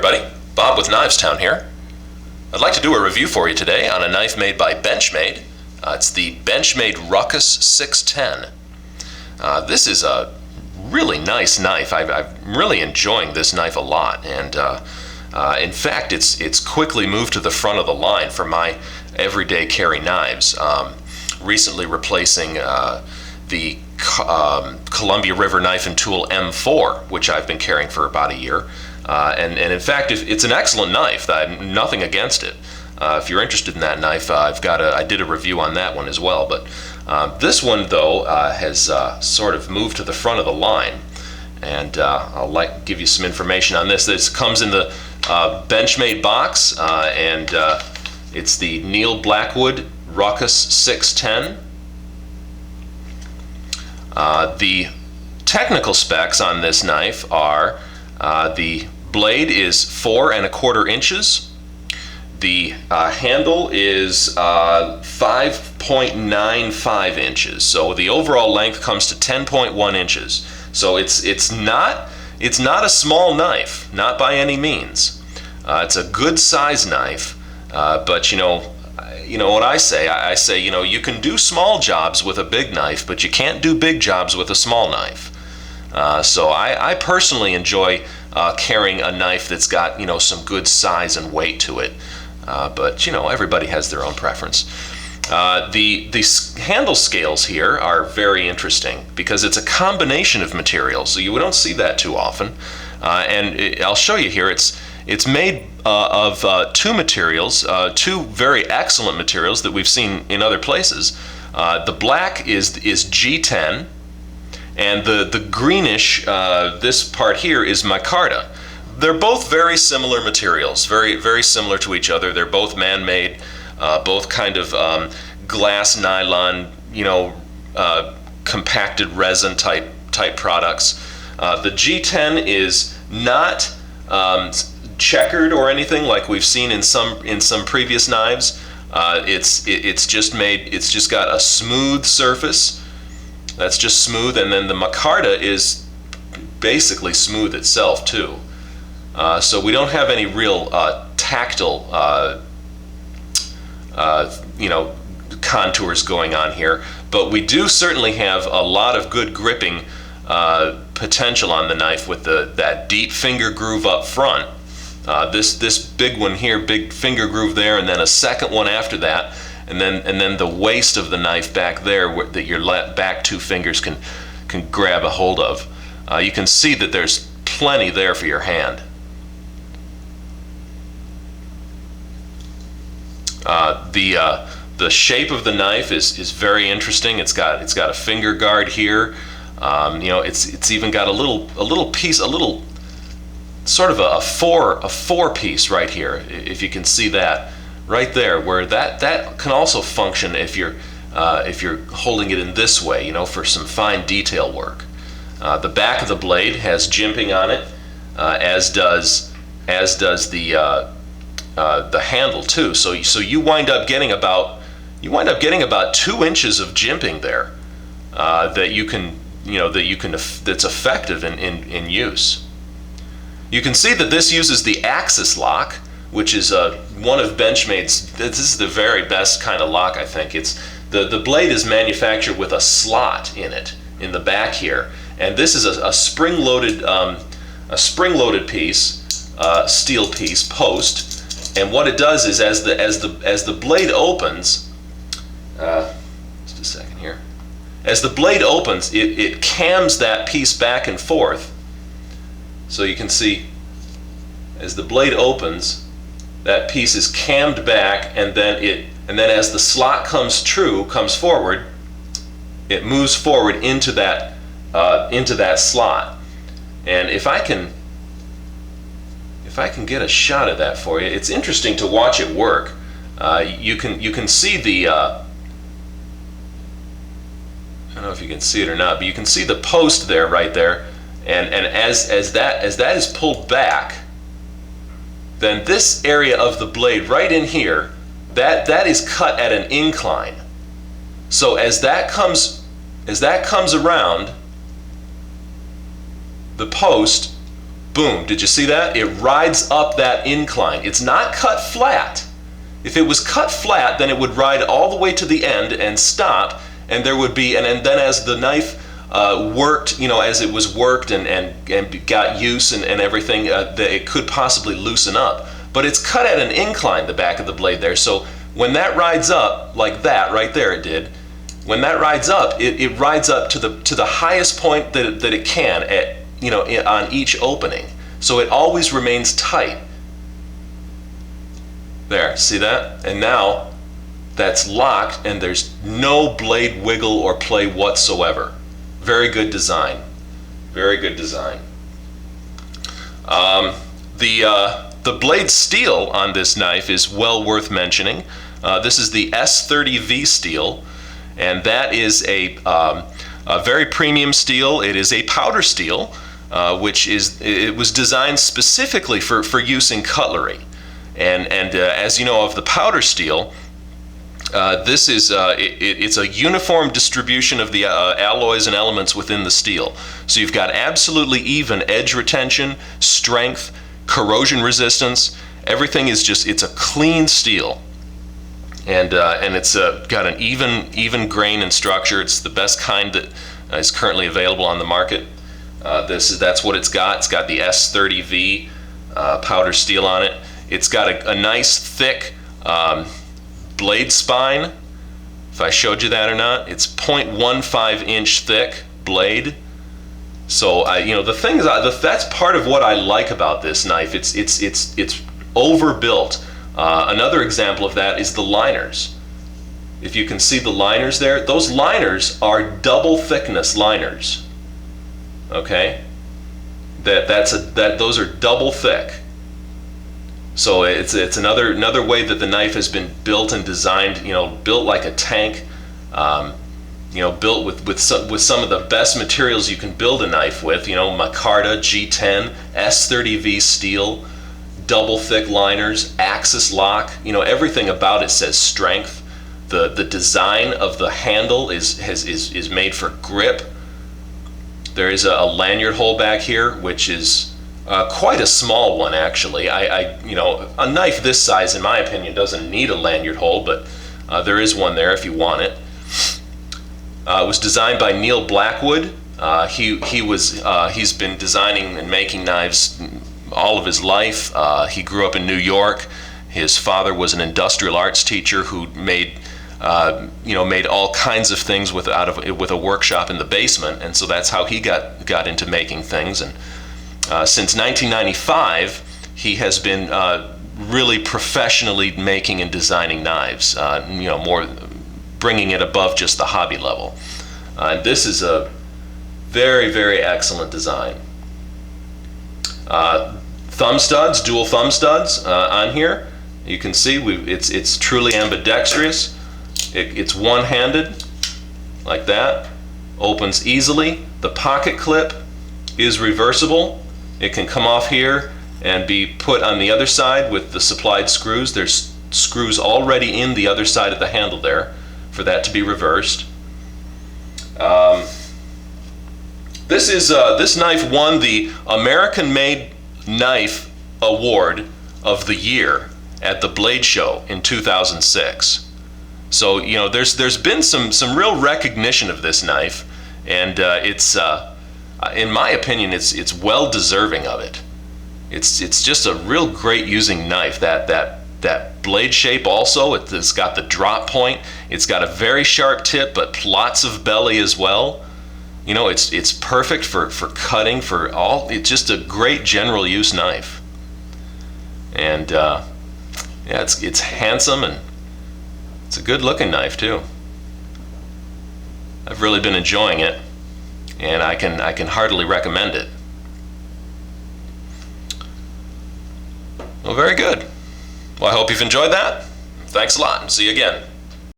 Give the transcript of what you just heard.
everybody, Bob with Knives Town here. I'd like to do a review for you today on a knife made by Benchmade. It's the Benchmade Rukus 610. This is a really nice knife. I'm really enjoying this knife a lot, and in fact it's quickly moved to the front of the line for my everyday carry knives, recently replacing the Columbia River Knife and Tool M4, which I've been carrying for about a year. And in fact, it's an excellent knife. Nothing against it. If you're interested in that knife, I did a review on that one as well. But this one, though, has sort of moved to the front of the line, and I'll give you some information on this. This comes in the Benchmade box, and it's the Neil Blackwood Rukus 610. The technical specs on this knife are the blade is 4 1/4 inches. The handle is 5.95 inches. So the overall length comes to 10.1 inches. So it's not a small knife, not by any means. It's a good size knife, but you know what I say. I say, you can do small jobs with a big knife, but you can't do big jobs with a small knife. So I personally enjoy carrying a knife that's got some good size and weight to it. But everybody has their own preference. The handle scales here are very interesting because it's a combination of materials, so you don't see that too often. I'll show you here. It's made of two materials, two very excellent materials that we've seen in other places. The black is G10, and the greenish, this part here, is micarta. They're both very similar materials, very, very similar to each other. They're both man-made, both kind of glass nylon, compacted resin type products. The G10 is not checkered or anything like we've seen in some previous knives. It's just got a smooth surface. That's just smooth, and then the micarta is basically smooth itself too. So we don't have any real tactile, contours going on here, but we do certainly have a lot of good gripping potential on the knife with that deep finger groove up front. This big one here, big finger groove there, and then a second one after that, and then the waist of the knife back there that your back two fingers can grab a hold of. You can see that there's plenty there for your hand. The shape of the knife is very interesting. It's got a finger guard here. It's even got a little piece, sort of a four piece right here, if you can see that right there, where that can also function if you're holding it in this way, for some fine detail work. The back of the blade has jimping on it, as does the handle too. So you wind up getting about 2 inches of jimping there, that's effective in use. You can see that this uses the axis lock, which is one of Benchmade's. This is the very best kind of lock, I think. It's the blade is manufactured with a slot in it in the back here, and this is a spring-loaded piece, steel piece post. And what it does is, as the blade opens, just a second here. As the blade opens, it cams that piece back and forth. So you can see, as the blade opens, that piece is cammed back, and then as the slot comes forward, it moves forward into that slot. And if I can get a shot of that for you, it's interesting to watch it work. You can see the I don't know if you can see it or not, but you can see the post there, right there, and as that is pulled back, then this area of the blade right in here, that is cut at an incline. So as that comes around, the post Boom, did you see that? It rides up that incline. It's not cut flat. If it was cut flat, then it would ride all the way to the end and stop, and there would be, and then as the knife worked, as it was worked and got use and everything, it could possibly loosen up. But it's cut at an incline, the back of the blade there, so when that rides up, like that, right there it did, when that rides up, it rides up to the highest point that it can at, on each opening. So it always remains tight. There, see that? And now that's locked and there's no blade wiggle or play whatsoever. Very good design. Very good design. The blade steel on this knife is well worth mentioning. This is the S30V steel, and that is a very premium steel. It is a powder steel, it was designed specifically for use in cutlery. And as you know of the powder steel, this is it's a uniform distribution of the alloys and elements within the steel. So you've got absolutely even edge retention, strength, corrosion resistance. Everything is it's a clean steel, and it's got an even grain and structure. It's the best kind that is currently available on the market. That's what it's got. It's got the S30V powder steel on it. It's got a nice thick blade spine. If I showed you that or not, it's 0.15 inch thick blade. So the thing is, that's part of what I like about this knife. It's overbuilt. Another example of that is the liners. If you can see the liners there, those liners are double thickness liners. Okay, those are double thick. So it's another way that the knife has been built and designed. Built like a tank. Built with some of the best materials you can build a knife with. Micarta, G10, S30V steel, double thick liners, axis lock. Everything about it says strength. The design of the handle is made for grip. There is a lanyard hole back here, which is quite a small one, actually. A knife this size, in my opinion, doesn't need a lanyard hole, but there is one there if you want it. It was designed by Neil Blackwood. He's been designing and making knives all of his life. He grew up in New York. His father was an industrial arts teacher who made all kinds of things with a workshop in the basement, and so that's how he got into making things. And since 1995, he has been really professionally making and designing knives. More bringing it above just the hobby level. This is a very, very excellent design. Thumb studs, dual thumb studs on here. You can see it's truly ambidextrous. It's one-handed, like that. Opens easily. The pocket clip is reversible. It can come off here and be put on the other side with the supplied screws. There's screws already in the other side of the handle there for that to be reversed. This knife won the American-Made Knife Award of the Year at the Blade Show in 2006. So there's been some real recognition of this knife, and it's in my opinion it's well deserving of it. It's just a real great using knife. That blade shape also, it's got the drop point. It's got a very sharp tip, but lots of belly as well. It's perfect for cutting, it's just a great general use knife. And it's handsome, and it's a good looking knife too. I've really been enjoying it, and I can heartily recommend it. Well, very good. Well, I hope you've enjoyed that. Thanks a lot, and see you again.